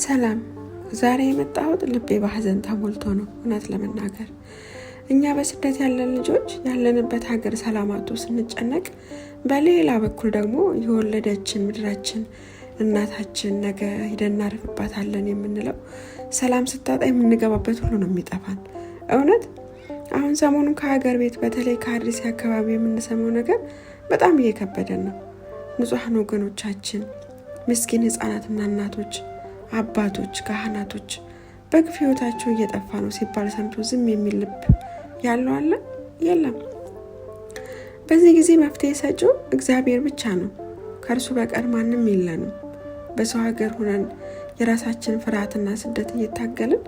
ሰላም ዛሬ የመጣሁት ልቤ በሐዘን ተሞልቶ ነው። እውነት ለመናገር እኛ በስደት ያለን ልጆች ያለንበት ሀገር ሰላማቱ ስንጨነቅ፣ በሌላ በኩል ደግሞ የወለደችን ምድራችን እናታችን ነገ ሄደን እናርፍባታለን የምንለው ሰላም ስታጣ የምንገባበት ሁሉ ነው የሚጠፋን። እውነት አሁን ሰሞኑን ከሀገር ቤት በተለይ ከአዲስ አካባቢ የምንሰማው ነገር በጣም እየከበደን ነው። ንጹሃን ወገኖቻችን፣ ምስኪን ህፃናትና እናቶች፣ አባቶች፣ ካህናቶች በግፍ ህይወታቸው እየጠፋ ነው ሲባል ሰምቶ ዝም የሚል ልብ ያለው አለ? የለም። በዚህ ጊዜ መፍትሄ ሰጪው እግዚአብሔር ብቻ ነው። ከእርሱ በቀር ማንም የለንም። በሰው ሀገር ሆነን የራሳችን ፍርሃትና ስደት እየታገልን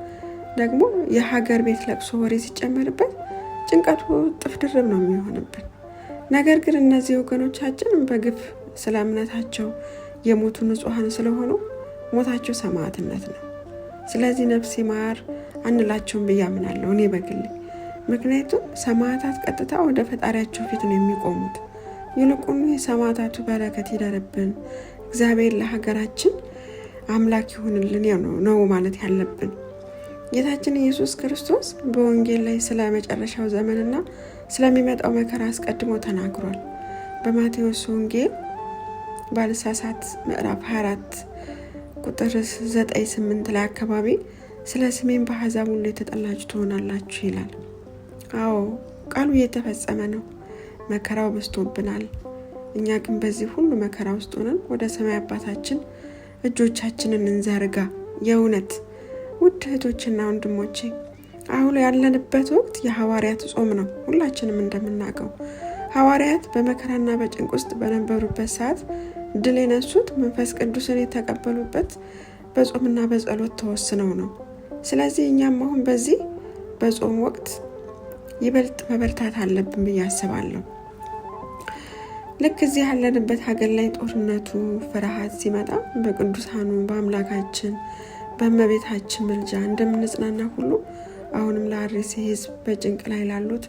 ደግሞ የሀገር ቤት ለቅሶ ወሬ ሲጨመርበት ጭንቀቱ ጥፍ ድርብ ነው የሚሆንብን። ነገር ግን እነዚህ ወገኖቻችን በግፍ ስለ እምነታቸው የሞቱ ንጹሃን ስለሆኑ ሞታቸው ሰማዕትነት ነው። ስለዚህ ነፍስ ይማር አንላቸውም ብዬ አምናለሁ እኔ በግሌ። ምክንያቱም ሰማዕታት ቀጥታ ወደ ፈጣሪያቸው ፊት ነው የሚቆሙት። ይልቁኑ የሰማዕታቱ በረከት ይደርብን፣ እግዚአብሔር ለሀገራችን አምላክ ይሁንልን ነው ማለት ያለብን። ጌታችን ኢየሱስ ክርስቶስ በወንጌል ላይ ስለ መጨረሻው ዘመንና ስለሚመጣው መከራ አስቀድሞ ተናግሯል። በማቴዎስ ወንጌል ባልሳሳት ምዕራፍ 24 ቁጥር 9-8 ላይ አካባቢ ስለ ስሜን በአሕዛብ ሁሉ የተጠላችሁ ትሆናላችሁ ይላል። አዎ ቃሉ እየተፈጸመ ነው። መከራው በዝቶብናል። እኛ ግን በዚህ ሁሉ መከራ ውስጥ ሆነን ወደ ሰማይ አባታችን እጆቻችንን እንዘርጋ። የእውነት ውድ እህቶችና ወንድሞቼ፣ አሁን ያለንበት ወቅት የሐዋርያት ጾም ነው። ሁላችንም እንደምናውቀው ሐዋርያት በመከራና በጭንቅ ውስጥ በነበሩበት ሰዓት ድል የነሱት መንፈስ ቅዱስን የተቀበሉበት በጾምና በጸሎት ተወስነው ነው። ስለዚህ እኛም አሁን በዚህ በጾም ወቅት ይበልጥ መበርታት አለብን ብዬ አስባለሁ። ልክ እዚህ ያለንበት ሀገር ላይ ጦርነቱ ፍርሃት ሲመጣ በቅዱሳኑ በአምላካችን በእመቤታችን ምልጃ እንደምንጽናና ሁሉ አሁንም ለአርሲ ህዝብ በጭንቅ ላይ ላሉት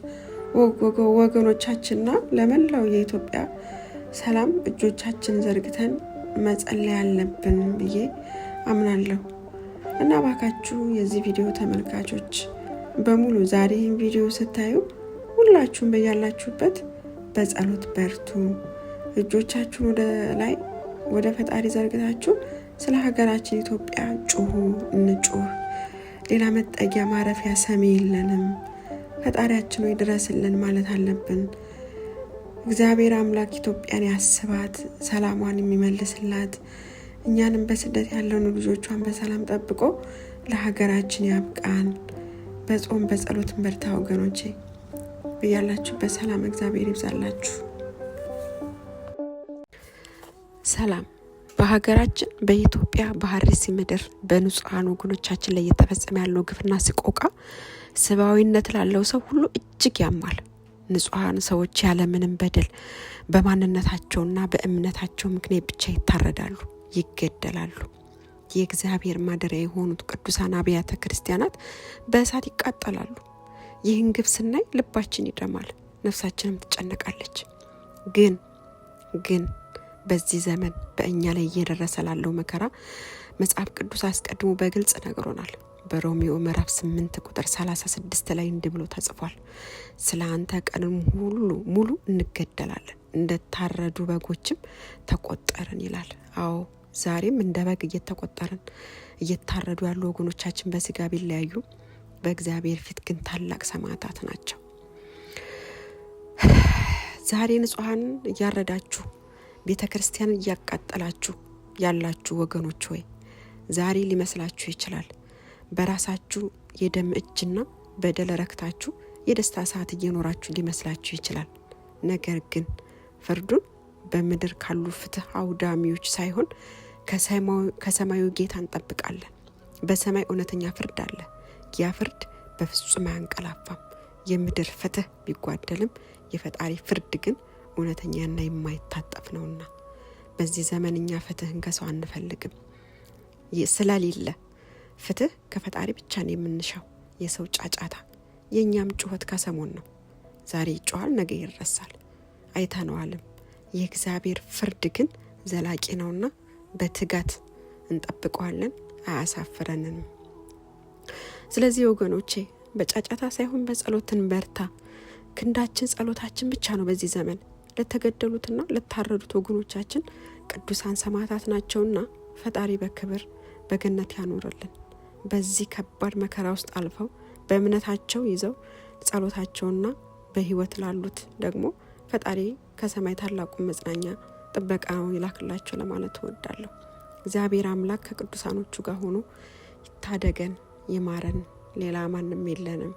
ወገኖቻችንና ለመላው የኢትዮጵያ ሰላም እጆቻችን ዘርግተን መጸለይ አለብን ብዬ አምናለሁ። እና ባካችሁ የዚህ ቪዲዮ ተመልካቾች በሙሉ ዛሬ ይህን ቪዲዮ ስታዩ ሁላችሁም በያላችሁበት በጸሎት በርቱ። እጆቻችሁን ወደ ላይ ወደ ፈጣሪ ዘርግታችሁ ስለ ሀገራችን ኢትዮጵያ ጩሁ፣ እንጩህ። ሌላ መጠጊያ ማረፊያ ሰሚ የለንም። ፈጣሪያችን ሆይ ድረስልን ማለት አለብን። እግዚአብሔር አምላክ ኢትዮጵያን ያስባት፣ ሰላሟን የሚመልስላት፣ እኛንም በስደት ያለውን ልጆቿን በሰላም ጠብቆ ለሀገራችን ያብቃን። በጾም በጸሎት በርታ ወገኖቼ። በያላችሁ በሰላም እግዚአብሔር ይብዛላችሁ። ሰላም በሀገራችን በኢትዮጵያ በአርሲ ምድር በንጹሃን ወገኖቻችን ላይ እየተፈጸመ ያለው ግፍና ስቆቃ ሰብአዊነት ላለው ሰው ሁሉ እጅግ ያማል። ንጹሃን ሰዎች ያለምንም በደል በማንነታቸውና በእምነታቸው ምክንያት ብቻ ይታረዳሉ፣ ይገደላሉ። የእግዚአብሔር ማደሪያ የሆኑት ቅዱሳን አብያተ ክርስቲያናት በእሳት ይቃጠላሉ። ይህን ግፍ ስናይ ልባችን ይደማል፣ ነፍሳችንም ትጨነቃለች። ግን በዚህ ዘመን በእኛ ላይ እየደረሰ ላለው መከራ መጽሐፍ ቅዱስ አስቀድሞ በግልጽ ነግሮናል። በሮሜዮ ምዕራፍ 8 ቁጥር 36 ላይ እንዲህ ብሎ ተጽፏል። ስለ አንተ ቀንን ሙሉ እንገደላለን፣ እንደታረዱ በጎችም ተቆጠርን ይላል። አዎ ዛሬም እንደ በግ እየታረዱ ያሉ ወገኖቻችን በስጋ ቢለያዩ በእግዚአብሔር ፊት ግን ታላቅ ሰማዕታት ናቸው። ዛሬ ንጹሃን እያረዳችሁ ቤተክርስቲያን እያቃጠላችሁ ያላችሁ ወገኖች ሆይ ዛሬ ሊመስላችሁ ይችላል በራሳችሁ የደም እጅና በደል ረክታችሁ የደስታ ሰዓት እየኖራችሁ ሊመስላችሁ ይችላል። ነገር ግን ፍርዱን በምድር ካሉ ፍትህ አውዳሚዎች ሳይሆን ከሰማዩ ጌታ እንጠብቃለን። በሰማይ እውነተኛ ፍርድ አለ። ያ ፍርድ በፍጹም አያንቀላፋም። የምድር ፍትህ ቢጓደልም የፈጣሪ ፍርድ ግን እውነተኛና የማይታጠፍ ነውና በዚህ ዘመን እኛ ፍትህን ከሰው አንፈልግም። ስለሌለ ፍትህ ከፈጣሪ ብቻ ነው የምንሻው። የሰው ጫጫታ የኛም ጩኸት ከሰሞን ነው። ዛሬ ይጮሃል፣ ነገ ይረሳል፣ አይተነዋልም። የእግዚአብሔር ፍርድ ግን ዘላቂ ነውና በትጋት እንጠብቀዋለን። አያሳፍረንም። ስለዚህ ወገኖቼ በጫጫታ ሳይሆን በጸሎትን በርታ። ክንዳችን ጸሎታችን ብቻ ነው በዚህ ዘመን። ለተገደሉትና ለታረዱት ወገኖቻችን ቅዱሳን ሰማዕታት ናቸውና ፈጣሪ በክብር በገነት ያኖረልን። በዚህ ከባድ መከራ ውስጥ አልፈው በእምነታቸው ይዘው ጸሎታቸውና በህይወት ላሉት ደግሞ ፈጣሪ ከሰማይ ታላቁን መጽናኛ ጥበቃውን ይላክላቸው ለማለት እወዳለሁ። እግዚአብሔር አምላክ ከቅዱሳኖቹ ጋር ሆኖ ይታደገን፣ ይማረን። ሌላ ማንም የለንም።